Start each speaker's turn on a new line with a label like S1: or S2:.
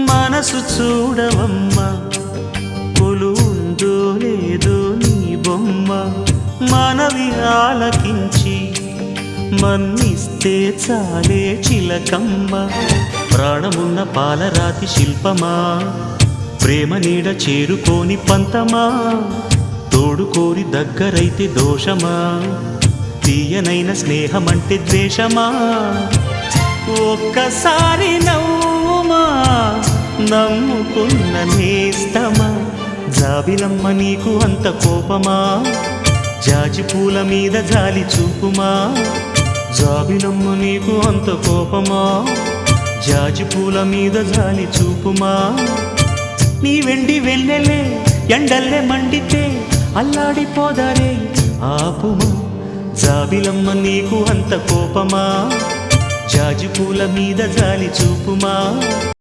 S1: మనసు చూడవమ్మా కొలువుందో లేదో నీ బొమ్మ మనవి ఆలకించి మన్నిస్తే చాలే చిలకమ్మ ప్రాణమున్న పాలరాతి శిల్పమా ప్రేమ నీడ చేరుకోని పంతమా తోడుకోరి దగ్గరైతే దోషమా తీయనైన స్నేహమంటే ద్వేషమా ఒక్కసారి నవ్వుమా నమ్ముకున్న నేస్తమా జాబిలమ్మ నీకు అంత కోపమా జాజి పూల మీద జాలి చూపుమా జాబిలమ్మ నీకు అంత కోపమా జాజి పూల మీద జాలి చూపుమా నీ వెండి వెన్నెలే ఎండల్లే మండితే అల్లాడిపోదారే ఆపుమా జాబిలమ్మ నీకు అంత కోపమా జాజి పూల మీద జాలి చూపుమా